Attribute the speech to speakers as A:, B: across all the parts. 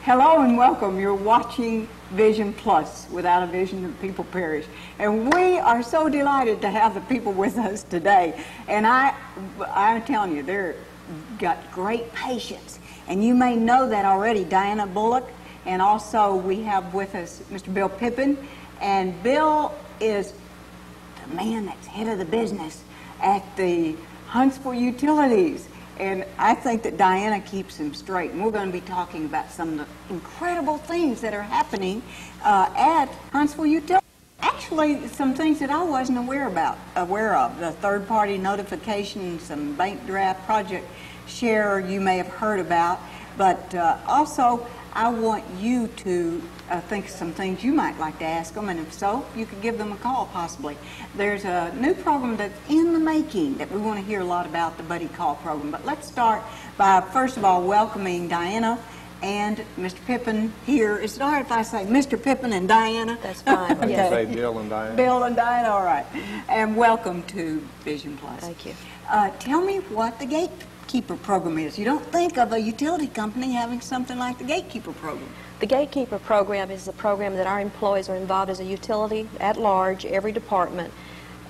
A: Hello and welcome. You're watching Vision Plus. Without a vision, the people perish. And we are so delighted to have the people with us today. And I'm telling you, they've got great patience. And you may know that already, Diana Bullock. And also we have with us Mr. Bill Pippen. And Bill is the man that's head of the business at the Huntsville Utilities. And I think that Diana keeps him straight. And we're going to be talking about some of the incredible things that are happening at Huntsville Utilities. Actually, some things that I wasn't aware of. The third-party notification, some bank draft project share you may have heard about. But also, I want you to think of some things you might like to ask them, and if so, you could give them a call possibly. There's a new program that's in the making that we want to hear a lot about, the Buddy Call program. But let's start by, first of all, welcoming Diana and Mr. Pippen here. Is it all right if I say Mr. Pippen and Diana?
B: That's fine.
C: You can say Bill and Diana.
A: Bill and Diana, all right. And welcome to Vision Plus.
B: Thank you.
A: Tell me what the Gatekeeper program is. You don't think of a utility company having something like the Gatekeeper program.
B: The Gatekeeper program is a program that our employees are involved as a utility at large, every department.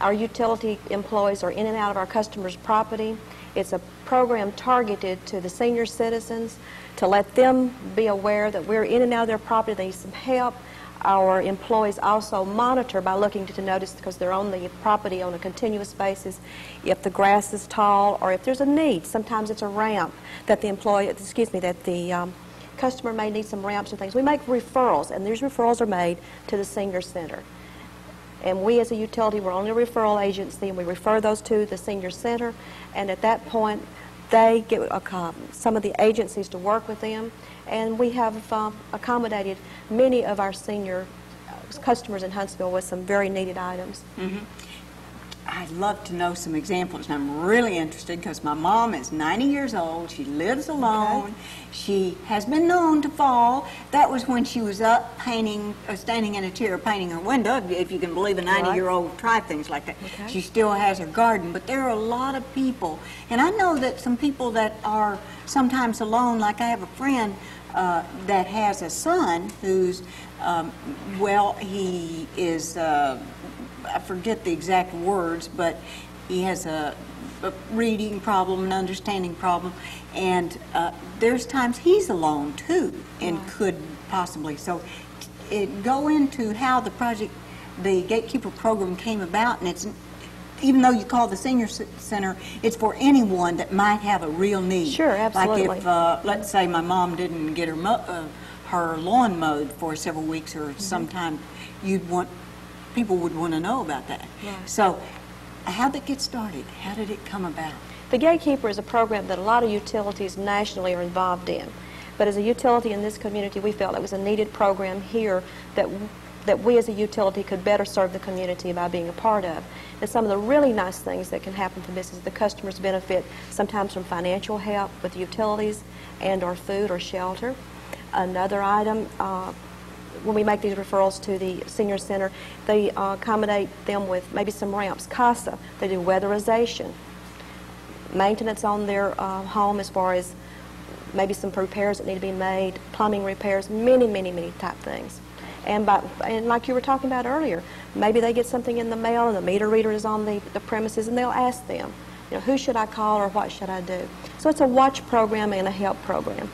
B: Our utility employees are in and out of our customers' property. It's a program targeted to the senior citizens to let them be aware that we're in and out of their property, they need some help. Our employees also monitor by looking to notice, because they're on the property on a continuous basis, if the grass is tall or if there's a need. Sometimes it's a ramp that the customer may need some ramps and things. We make referrals, and these referrals are made to the senior center. And we as a utility, we're only a referral agency, and we refer those to the senior center, and at that point they get some of the agencies to work with them, and we have accommodated many of our senior customers in Huntsville with some very needed items.
A: Mm-hmm. I'd love to know some examples, and I'm really interested because my mom is 90 years old. She lives alone. Okay. She has been known to fall. That was when she was up painting, standing in a chair painting her window, if you can believe a 90-year-old try things like that. Okay. She still has her garden, but there are a lot of people. And I know that some people that are sometimes alone, like I have a friend that has a son who's, he is... I forget the exact words, but he has a reading problem, an understanding problem, and there's times he's alone too, and could possibly. So go into how the Gatekeeper program came about, and it's, even though you call the senior center, it's for anyone that might have a real need.
B: Sure, absolutely.
A: Like if, let's say my mom didn't get her lawn mowed for several weeks, or sometime people would want to know about that. Right. So how did it get started? How did it come about?
B: The Gatekeeper is a program that a lot of utilities nationally are involved in. But as a utility in this community, we felt it was a needed program here that we as a utility could better serve the community by being a part of. And some of the really nice things that can happen from this is the customers benefit sometimes from financial help with the utilities and or food or shelter. Another item, when we make these referrals to the senior center, they accommodate them with maybe some ramps, CASA. They do weatherization, maintenance on their home as far as maybe some repairs that need to be made, plumbing repairs, many type things. And like you were talking about earlier, maybe they get something in the mail and the meter reader is on the premises, and they'll ask them, who should I call or what should I do? So it's a watch program and a help program.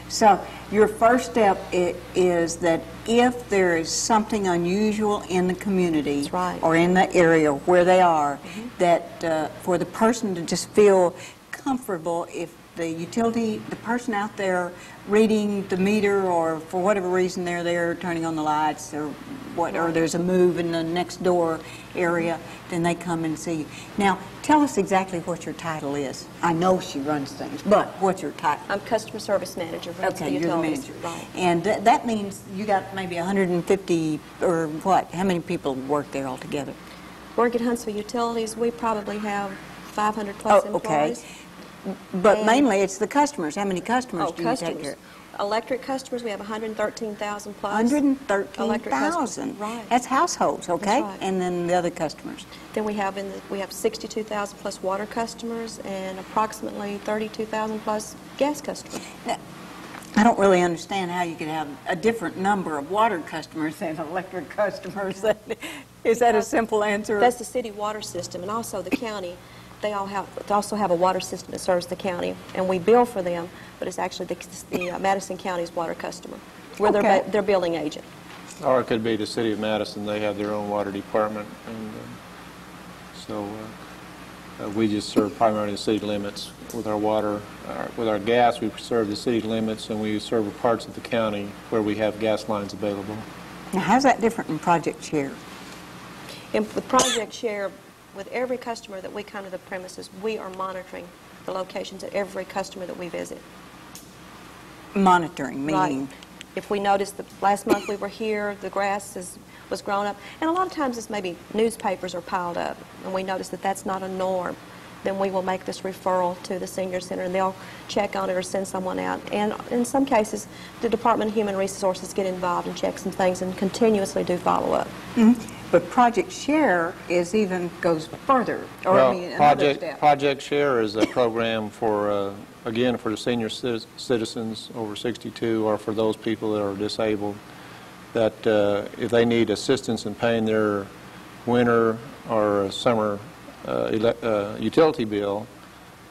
A: So your first step is that if there is something unusual in the community or in the area where they are, that for the person to just feel comfortable, if the person out there reading the meter, or for whatever reason they're there turning on the lights, or there's a move in the next door area, then they come and see you. Now, tell us exactly what your title is. I know she runs things, but what's your title?
B: I'm Customer Service Manager.
A: Okay, you're the manager. Right. And that means you got maybe 150, or what? How many people work there altogether?
B: Work at Huntsville Utilities, we probably have 500 plus employees.
A: Okay. But mainly it's the customers. How many customers do you take care of?
B: Electric customers, we have 113,000 plus.
A: 113,000.
B: Right.
A: That's households, okay?
B: That's right.
A: And then the other customers.
B: Then we have 62,000 plus water customers and approximately 32,000 plus gas customers.
A: Now, I don't really understand how you could have a different number of water customers than electric customers. Is that a simple answer?
B: That's the city water system, and also the county. They also have a water system that serves the county, and we bill for them, but it's actually the Madison County's water customer. We're their billing agent.
C: Or it could be the city of Madison. They have their own water department, and so we just serve primarily the city limits with our water. With our gas, we serve the city limits, and we serve parts of the county where we have gas lines available.
A: Now, how's that different from Project Share?
B: With Project Share, with every customer that we come to the premises, we are monitoring the locations of every customer that we visit.
A: Monitoring, meaning?
B: Right. If we notice that last month we were here, the grass was grown up, and a lot of times it's maybe newspapers are piled up, and we notice that that's not a norm, then we will make this referral to the senior center, and they'll check on it or send someone out. And in some cases, the Department of Human Resources get involved and check some things and continuously do follow-up.
A: Mm-hmm. But Project Share goes further. Or,
C: well, Project Share is a program for, again, for the senior citizens over 62 or for those people that are disabled, that if they need assistance in paying their winter or summer utility bill,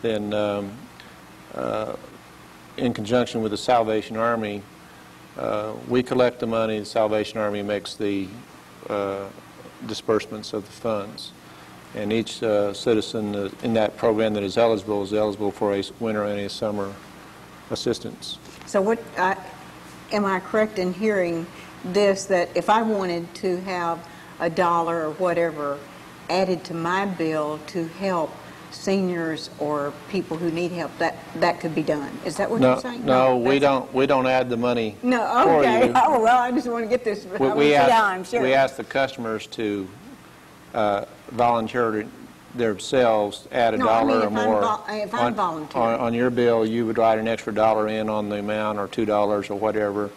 C: then in conjunction with the Salvation Army, we collect the money, the Salvation Army makes the disbursements of the funds. And each citizen in that program that is eligible for a winter and a summer assistance.
A: So am I correct in hearing this, that if I wanted to have $1 or whatever added to my bill to help seniors or people who need help, that could be done? Is that what you're saying?
C: No, we don't add the money for you.
A: Oh, well, I just want to get this.
C: We ask the customers to volunteer themselves, add $1 or more.
A: If I'm volunteering.
C: On your bill, you would write an extra $1 in on the amount, or $2 or whatever,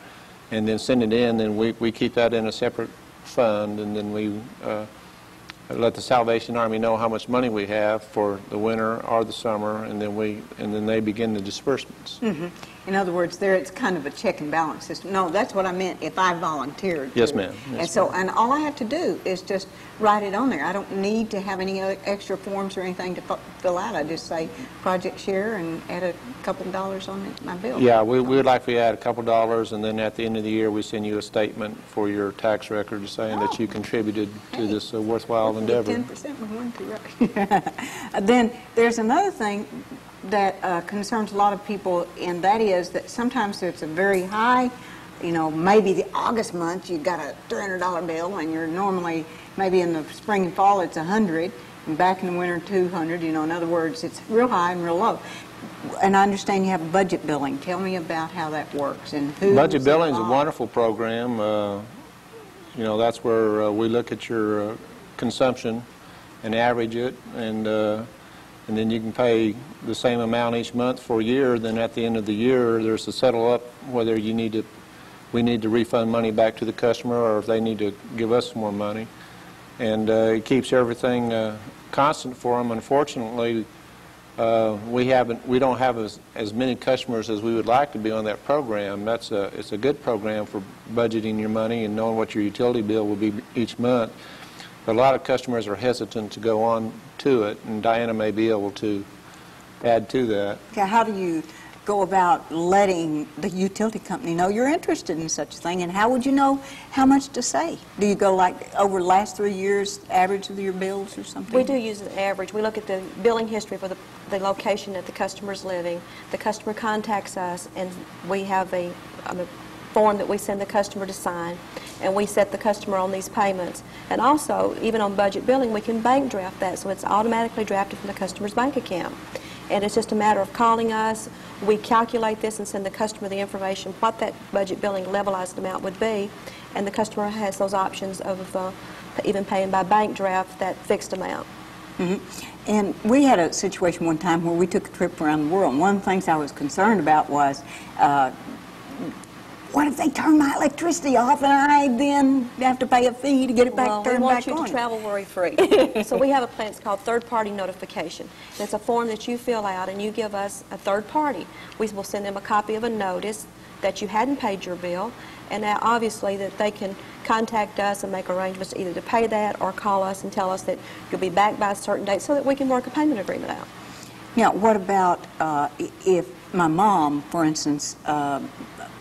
C: and then send it in. Then we keep that in a separate fund, and then we let the Salvation Army know how much money we have for the winter or the summer, and then they begin the disbursements.
A: Mm-hmm. In other words, it's kind of a check and balance system. No, that's what I meant if I volunteered.
C: Yes, ma'am.
A: And all I have to do is just write it on there. I don't need to have any extra forms or anything to fill out. I just say Project Share and add a couple of dollars on my bill.
C: Yeah, we would like to add a couple dollars, and then at the end of the year we send you a statement for your tax record saying that you contributed to this worthwhile endeavor.
A: 10% we want to, right? Then there's another thing that concerns a lot of people, and that is that sometimes there's a very high, maybe the August month you got a $300 bill, and you're normally, maybe in the spring and fall it's $100, and back in the winter 200. In other words, it's real high and real low. And I understand you have budget billing. Tell me about how that works and who.
C: Budget billing is a wonderful program. That's where we look at your consumption and average it, and then you can pay the same amount each month for a year. Then at the end of the year, there's a settle up whether we need to refund money back to the customer, or if they need to give us more money. And it keeps everything constant for them. Unfortunately, we don't have as many customers as we would like to be on that program. It's a good program for budgeting your money and knowing what your utility bill will be each month. But a lot of customers are hesitant to go on to it, and Diana may be able to add to that.
A: Okay, how do you go about letting the utility company know you're interested in such a thing, and how would you know how much to say? Do you go like over the last 3 years, average of your bills or something?
B: We do use an average. We look at the billing history for the location that the customer's living. The customer contacts us, and we have a form that we send the customer to sign, and we set the customer on these payments. And also, even on budget billing, we can bank draft that, so it's automatically drafted from the customer's bank account. And it's just a matter of calling us. We calculate this and send the customer the information, what that budget billing levelized amount would be, and the customer has those options of even paying by bank draft that fixed amount.
A: Mm-hmm. And we had a situation one time where we took a trip around the world, and one of the things I was concerned about was what if they turn my electricity off and I then have to pay a fee to get it back turned back on?
B: We want you to travel worry-free. So we have a plan. It's called third-party notification. It's a form that you fill out, and you give us a third party. We will send them a copy of a notice that you hadn't paid your bill, and now obviously that they can contact us and make arrangements either to pay that or call us and tell us that you'll be back by a certain date so that we can work a payment agreement out.
A: Now, what about if my mom, for instance,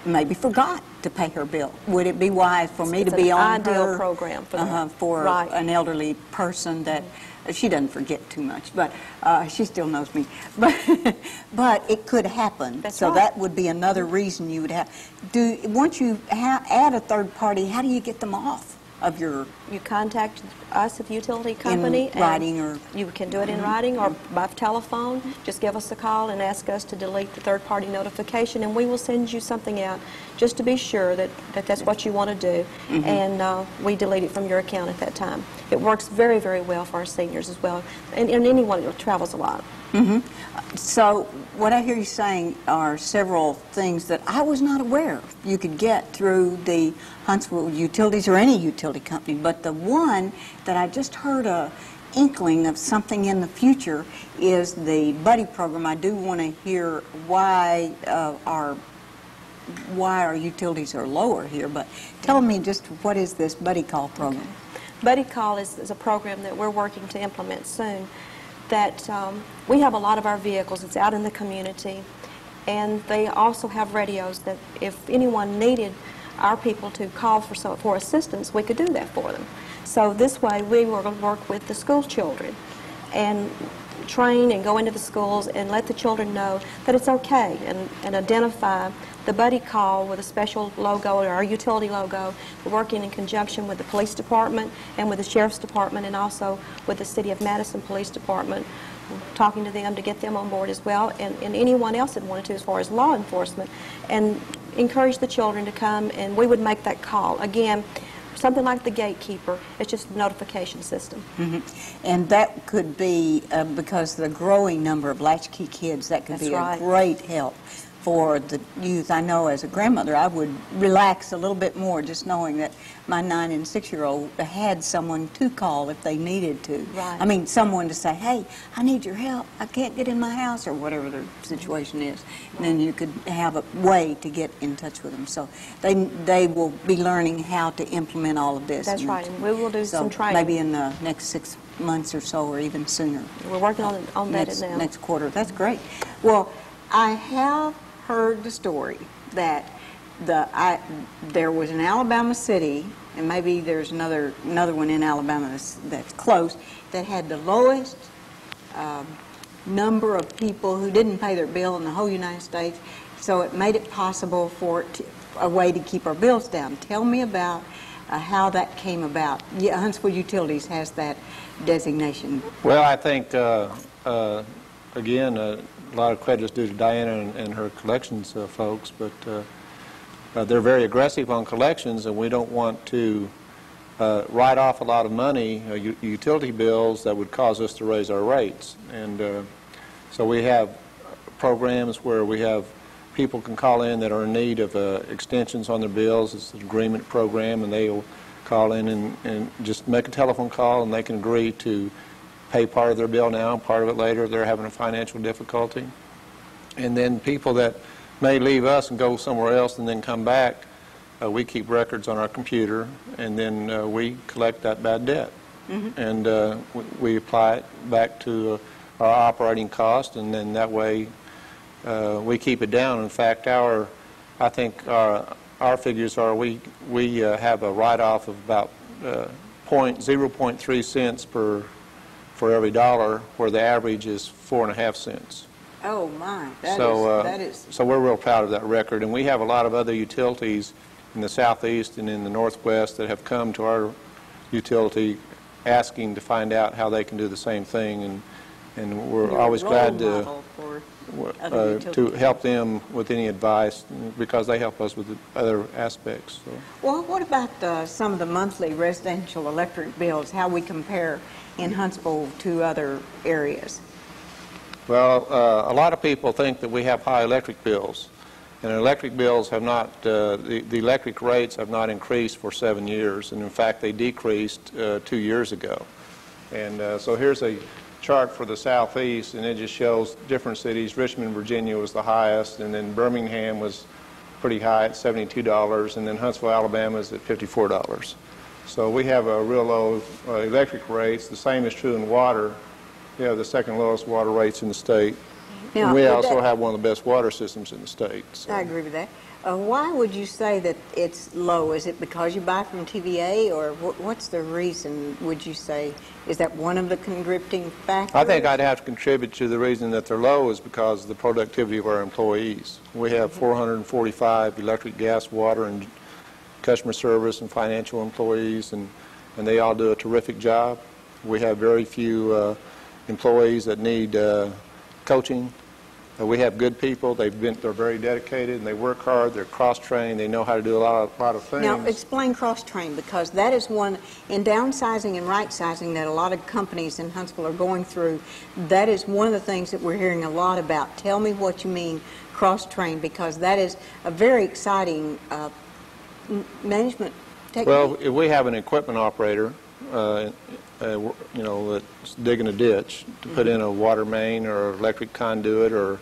A: maybe forgot to pay her bill? Would it be wise for me to be on
B: It's an ideal
A: her
B: program for that.
A: For
B: right.
A: an elderly person that she doesn't forget too much, but she still knows me. But it could happen.
B: That's
A: so
B: right.
A: that would be another reason you would have. Once you add a third party, how do you get them off of your?
B: You contact us at the utility company.
A: In writing, or
B: you can do it in writing or by telephone. Just give us a call and ask us to delete the third-party notification, and we will send you something out just to be sure that that's what you want to do, and we delete it from your account at that time. It works very, very well for our seniors as well, and anyone that travels a lot.
A: So what I hear you saying are several things that I was not aware you could get through the Huntsville Utilities or any utility company, but the one that I just heard a inkling of something in the future is the buddy program. I do want to hear why our utilities are lower here, but tell me just what is this buddy call program?
B: Okay. Buddy call is a program that we're working to implement soon. That we have a lot of our vehicles, it's out in the community, and they also have radios that if anyone needed our people to call for assistance, we could do that for them. So this way we were going to work with the school children and train and go into the schools and let the children know that it's okay, and identify the buddy call with a special logo or our utility logo. We're working in conjunction with the police department and with the sheriff's department and also with the City of Madison Police Department, talking to them to get them on board as well, and anyone else that wanted to as far as law enforcement, and encourage the children to come, and we would make that call. Again, something like the gatekeeper, it's just a notification system.
A: And that could be, because the growing number of latchkey kids, that could
B: That's
A: be
B: right.
A: a great help for the youth. I know as a grandmother I would relax a little bit more just knowing that my 9- and 6-year-old had someone to call if they needed to.
B: Right.
A: I mean, someone to say, hey, I need your help, I can't get in my house, or whatever the situation is. And then you could have a way to get in touch with them. So they will be learning how to implement all of this.
B: That's right, and we will do
A: so
B: some training.
A: Maybe in the next 6 months or so, or even sooner.
B: We're working on that now.
A: Next quarter. That's great. Well, I have heard the story that there was an Alabama city, and maybe there's another one in Alabama that's close, that had the lowest number of people who didn't pay their bill in the whole United States. So it made it possible for a way to keep our bills down. Tell me about how that came about. Yeah, Huntsville Utilities has that designation.
C: Well, I think, again, a lot of credit is due to Diana and her collections folks, but they're very aggressive on collections, and we don't want to write off a lot of money, utility bills that would cause us to raise our rates. And so we have programs where we have people can call in that are in need of extensions on their bills. It's an agreement program, and they'll call in and just make a telephone call, and they can agree to pay part of their bill now, part of it later if they're having a financial difficulty. And then people that may leave us and go somewhere else and then come back, we keep records on our computer, and then we collect that bad debt. And we apply it back to our operating cost, and then that way we keep it down. In fact, I think our figures are we have a write-off of about 0.3 cents for every dollar, where the average is 4.5 cents.
A: Oh my,
C: So we're real proud of that record, and we have a lot of other utilities in the southeast and in the northwest that have come to our utility asking to find out how they can do the same thing, and we're always glad to help them with any advice, because they help us with the other aspects. So.
A: Well, what about some of the monthly residential electric bills, how we compare in Huntsville to other areas?
C: Well, a lot of people think that we have high electric bills, and electric bills have not, the electric rates have not increased for 7 years, and in fact they decreased 2 years ago. And so here's a chart for the southeast, and it just shows different cities. Richmond, Virginia was the highest, and then Birmingham was pretty high at $72, and then Huntsville, Alabama is at $54. So we have a real low electric rates. The same is true in water. We have the second lowest water rates in the state.
A: Now,
C: and we also have one of the best water systems in the state. So.
A: I agree with that. Why would you say that it's low? Is it because you buy from TVA, or what's the reason, would you say? Is that one of the contributing factors?
C: I think I'd have to contribute to the reason that they're low is because of the productivity of our employees. We have 445 electric, gas, water, and customer service and financial employees, and they all do a terrific job. We have very few employees that need coaching. We have good people. They're very dedicated, and they work hard. They're cross-trained. They know how to do a lot of things.
A: Now, explain cross-train, because that is one, in downsizing and right-sizing that a lot of companies in Huntsville are going through, that is one of the things that we're hearing a lot about. Tell me what you mean cross-train, because that is a very exciting management technique.
C: Well, if we have an equipment operator, you know, that's digging a ditch to put in a water main or electric conduit or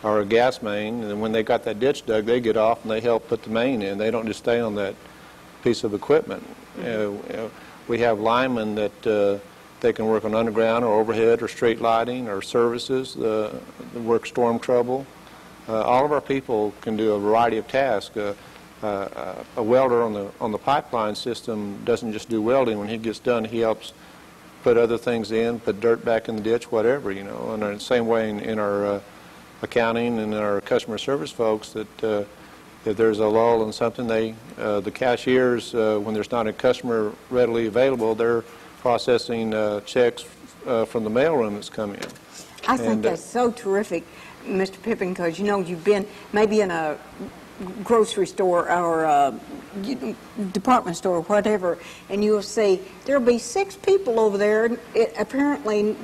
C: a gas main, and when they got that ditch dug, they get off and they help put the main in. They don't just stay on that piece of equipment. We have linemen that they can work on underground or overhead or street lighting or services, work storm trouble. All of our people can do a variety of tasks. A welder on the pipeline system doesn't just do welding. When he gets done, he helps put other things in, put dirt back in the ditch, whatever, you know. And the same way in our accounting and our customer service folks, that if there's a lull in something, the cashiers, when there's not a customer readily available, they're processing checks from the mailroom that's come in.
A: I think that's so terrific, Mr. Pippen, because, you know, you've been maybe in a grocery store or department store or whatever, and you'll see there'll be 6 people over there. It apparently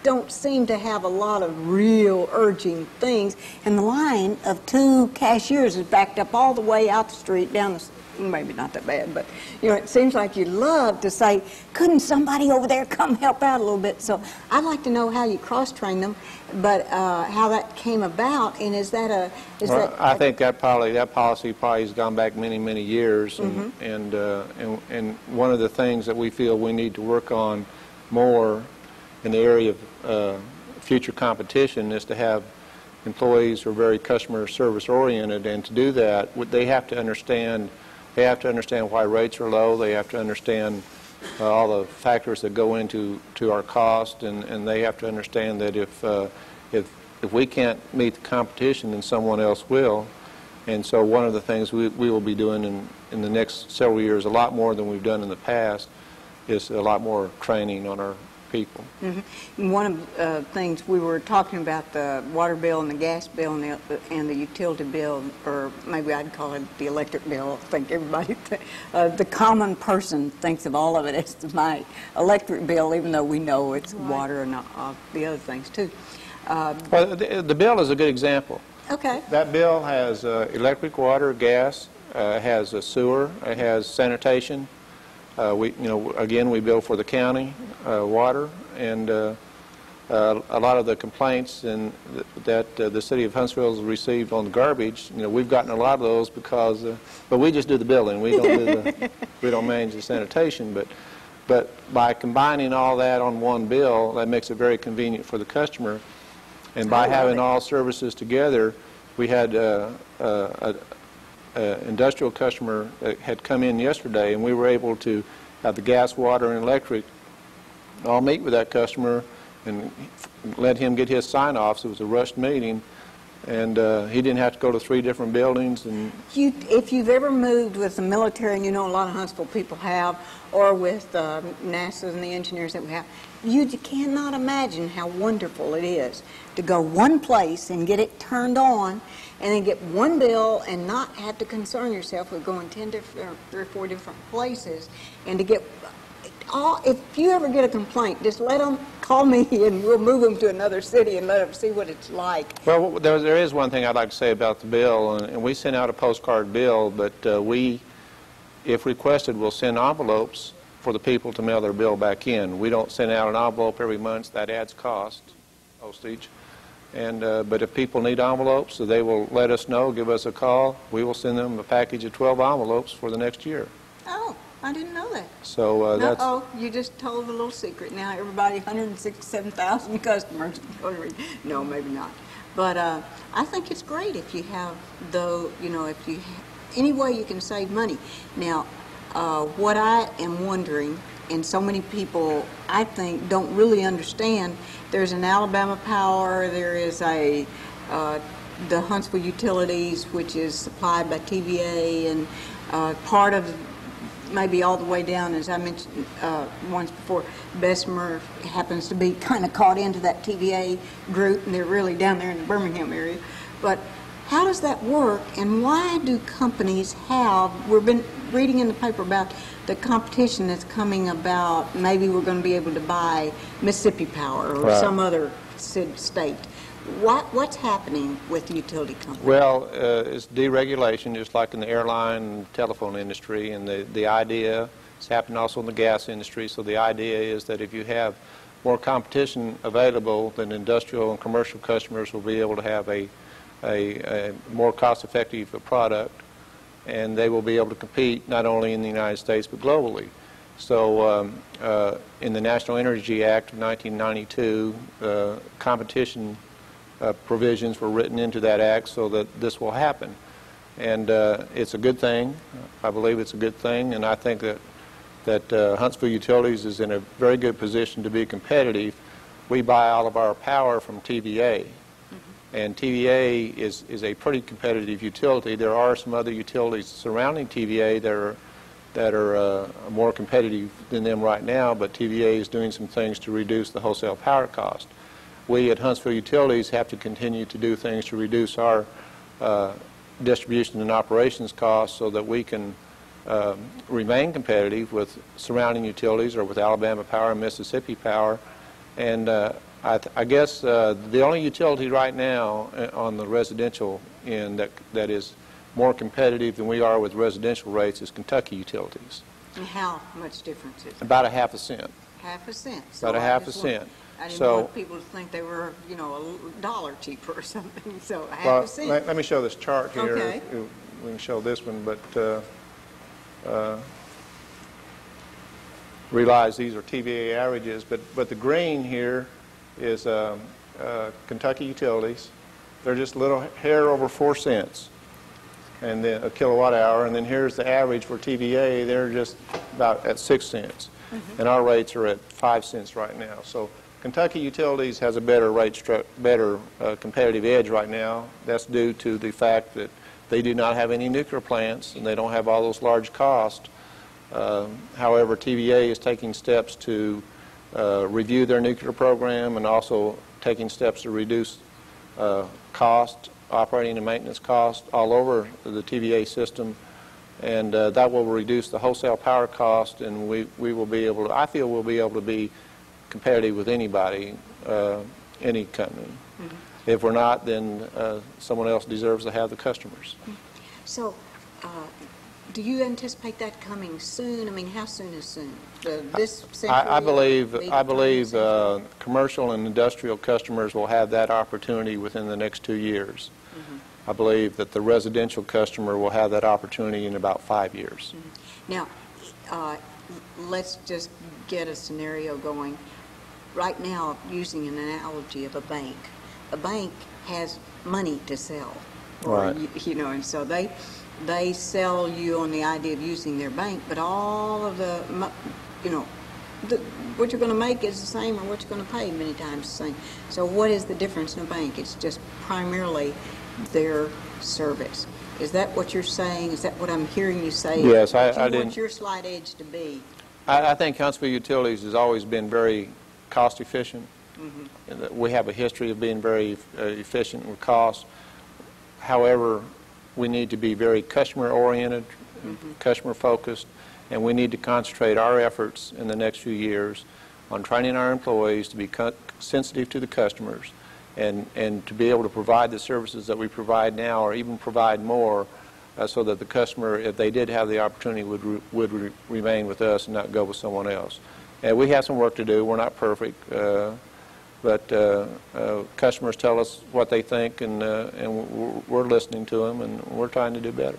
A: don't seem to have a lot of real urgent things, and the line of 2 cashiers is backed up all the way out the street, down the maybe not that bad, but you know, it seems like you'd love to say, couldn't somebody over there come help out a little bit? So I'd like to know how you cross-train them, but how that came about, and is that a...
C: I think that policy probably has gone back many, many years, and one of the things that we feel we need to work on more in the area of future competition is to have employees who are very customer service oriented, and to do that, they have to understand why rates are low. They have to understand all the factors that go into our cost, and they have to understand that if we can't meet the competition, then someone else will. And so one of the things we will be doing in the next several years, a lot more than we've done in the past, is a lot more training on our people.
A: One of the things we were talking about, the water bill and the gas bill and the utility bill, or maybe I'd call it the electric bill. I think everybody, the common person thinks of all of it as my electric bill, even though we know it's water and the other things too.
C: Well, the bill is a good example.
A: Okay.
C: That bill has electric, water, gas, has a sewer, it has sanitation. Again, we bill for the county water, and a lot of the complaints that the city of Huntsville has received on the garbage, we've gotten a lot of those because, but we just do the billing. We don't we don't manage the sanitation. But by combining all that on one bill, that makes it very convenient for the customer. And by having all services together, we had industrial customer that had come in yesterday, and we were able to have the gas, water, and electric all meet with that customer and let him get his sign-offs. It was a rushed meeting, and he didn't have to go to 3 different buildings. And
A: if you've ever moved with the military, and a lot of Huntsville people have, or with NASA and the engineers that we have, you cannot imagine how wonderful it is to go one place and get it turned on, and then get one bill and not have to concern yourself with going 10 different, 3 or 4 different places, and to get all. If you ever get a complaint, just let them call me, and we'll move them to another city and let them see what it's like.
C: Well, there is one thing I'd like to say about the bill, and we sent out a postcard bill, but we, if requested, will send envelopes for the people to mail their bill back in. We don't send out an envelope every month. That adds cost, postage. And but if people need envelopes, so they will let us know, give us a call. We will send them a package of 12 envelopes for the next year.
A: Oh, I didn't know that.
C: So that's...
A: Oh, you just told a little secret. Now everybody, 167,000 customers. No, maybe not. But I think it's great if you have, though, you know, if you, any way you can save money. Now, what I am wondering, and so many people, I think, don't really understand, there's an Alabama Power, there is a the Huntsville Utilities, which is supplied by TVA, and part of, maybe all the way down, as I mentioned once before, Bessemer happens to be kind of caught into that TVA group, and they're really down there in the Birmingham area. But how does that work, and why do companies have, we've been reading in the paper about the competition that's coming about, maybe we're going to be able to buy Mississippi Power or
C: right.
A: some other state. What's happening with the utility companies?
C: Well, it's deregulation, just like in the airline and telephone industry, and the idea, it's happened also in the gas industry, so the idea is that if you have more competition available, then industrial and commercial customers will be able to have a more cost-effective product, and they will be able to compete not only in the United States but globally. So in the National Energy Act of 1992, competition provisions were written into that act so that this will happen. And it's a good thing. I believe it's a good thing, and I think that Huntsville Utilities is in a very good position to be competitive. We buy all of our power from TVA. And TVA is a pretty competitive utility. There are some other utilities surrounding TVA that are more competitive than them right now, but TVA is doing some things to reduce the wholesale power cost. We at Huntsville Utilities have to continue to do things to reduce our distribution and operations costs so that we can remain competitive with surrounding utilities or with Alabama Power and Mississippi Power. And I guess the only utility right now on the residential end that is more competitive than we are with residential rates is Kentucky Utilities.
A: And how much difference is it?
C: About a half a cent.
A: Half a cent. So
C: About a half a cent.
A: I didn't want people to think they were, you know, $1 cheaper or something. So a half a cent.
C: Let me show this chart here.
A: Okay.
C: We can show this one, but realize these are TVA averages. But the green here is Kentucky Utilities. They're just a little hair over 4 cents, and then a kilowatt hour. And then here's the average for TVA. They're just about at 6 cents, and our rates are at 5 cents right now. So Kentucky Utilities has a better competitive edge right now. That's due to the fact that they do not have any nuclear plants and they don't have all those large costs. However, TVA is taking steps to review their nuclear program and also taking steps to reduce cost, operating and maintenance costs all over the TVA system, and that will reduce the wholesale power cost, and we will be able to, I feel we'll be able to be competitive with anybody, any company. If we're not, then someone else deserves to have the customers.
A: So do you anticipate that coming soon? I mean, how soon is soon? This century?
C: I believe commercial and industrial customers will have that opportunity within the next 2 years. I believe that the residential customer will have that opportunity in about 5 years.
A: Now, let's just get a scenario going. Right now, using an analogy of a bank has money to sell, or,
C: right.
A: you know, and so they sell you on the idea of using their bank, but all of the, you know, what you're going to make is the same, or what you're going to pay many times the same. So what is the difference in a bank? It's just primarily their service. Is that what you're saying? Is that what I'm hearing you say?
C: Yes,
A: I
C: didn't.
A: want your slight edge to be.
C: I think Huntsville Utilities has always been very cost efficient. We have a history of being very efficient with cost. However, we need to be very customer oriented, customer focused, and we need to concentrate our efforts in the next few years on training our employees to be sensitive to the customers and to be able to provide the services that we provide now, or even provide more, so that the customer, if they did have the opportunity, would remain with us and not go with someone else. And we have some work to do. We're not perfect. But customers tell us what they think, and we're listening to them, and we're trying to do better.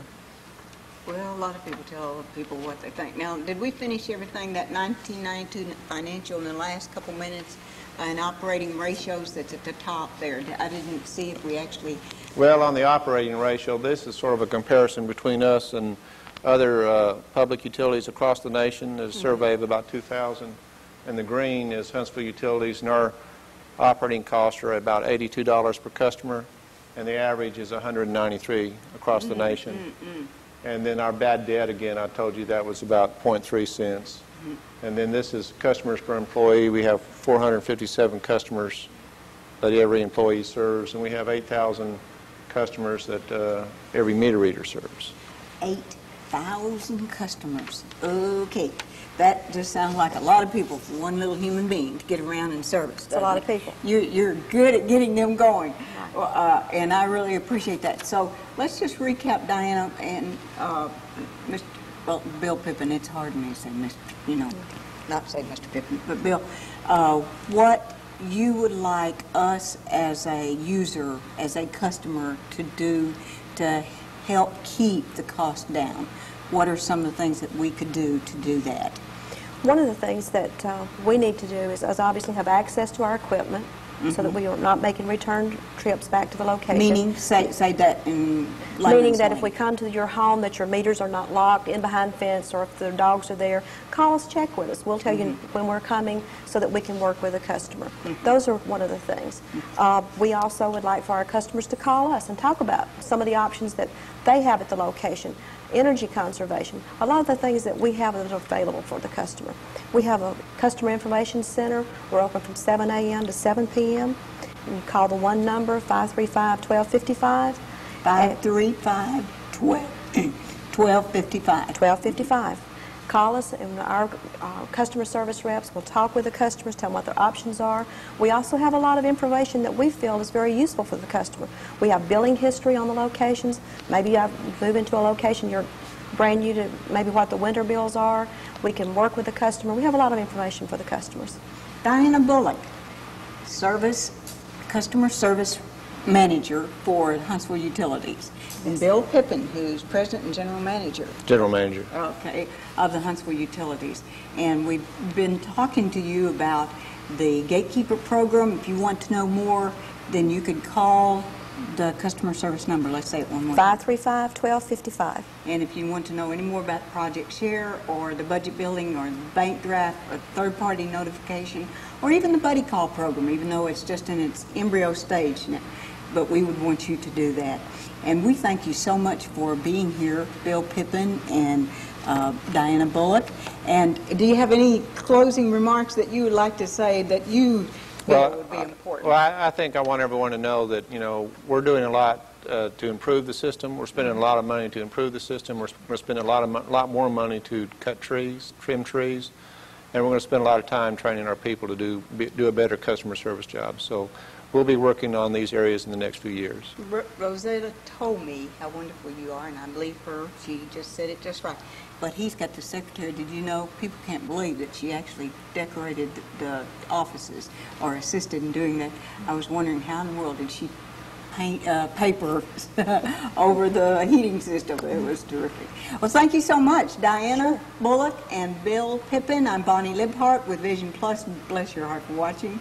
A: Well, a lot of people tell people what they think. Now, did we finish everything, that 1992 financial in the last couple minutes, and operating ratios that's at the top there? I didn't see if we actually...
C: Well, on the operating ratio, this is sort of a comparison between us and other public utilities across the nation. There's a survey of about 2,000, and the green is Huntsville Utilities, and our operating costs are about $82 per customer, and the average is $193 across the nation. And then our bad debt, again, I told you that was about 0.3 cents. And then this is customers per employee. We have 457 customers that every employee serves, and we have 8,000 customers that every meter reader serves.
A: 8,000 customers. Okay. That just sounds like a lot of people for one little human being to get around and service.
B: It's a lot of people.
A: You're good at getting them going, and I really appreciate that. So let's just recap, Diana, and Bill Pippen. It's hard for me to say Mr., not say Mr. Pippen, but Bill, what you would like us as a user, as a customer, to do to help keep the cost down. What are some of the things that we could do to do that?
B: One of the things that we need to do is obviously have access to our equipment so that we are not making return trips back to the location.
A: Meaning, say that in
B: Meaning that if we come to your home that your meters are not locked in behind fence, or if the dogs are there, call us, check with us. We'll tell you when we're coming so that we can work with the customer. Those are one of the things. We also would like for our customers to call us and talk about some of the options that they have at the location. Energy conservation, a lot of the things that we have that are available for the customer. We have a customer information center. We're open from 7 a.m. to 7 p.m. You call the one number, 535-1255. 535-1255. Call us, and our customer service reps will talk with the customers, tell them what their options are. We also have a lot of information that we feel is very useful for the customer. We have billing history on the locations. Maybe you move into a location, you're brand new to maybe what the winter bills are. We can work with the customer. We have a lot of information for the customers.
A: Diana Bullock, customer service manager for Huntsville Utilities, and Bill Pippen, who's president and general manager.
C: General manager.
A: Okay, of the Huntsville Utilities. And we've been talking to you about the Gatekeeper program. If you want to know more, then you could call the customer service number. Let's say it one more time.
B: 535-1255.
A: And if you want to know any more about Project Share or the budget building or the bank draft or third-party notification or even the buddy call program, even though it's just in its embryo stage, but we would want you to do that. And we thank you so much for being here, Bill Pippen and Diana Bullock. And do you have any closing remarks that you would like to say that you feel would be important?
C: Well, I think I want everyone to know that, we're doing a lot to improve the system. We're spending a lot of money to improve the system. We're spending a lot more money to cut trees, trim trees, and we're going to spend a lot of time training our people to do a better customer service job. So we'll be working on these areas in the next few years.
A: Rosetta told me how wonderful you are, and I believe her. She just said it just right. But he's got the secretary. Did you know, people can't believe that she actually decorated the offices or assisted in doing that. I was wondering how in the world did she paint paper over the heating system. It was terrific. Well, thank you so much, Diana Bullock and Bill Pippen. I'm Bonnie Libhart with Vision Plus. Bless your heart for watching.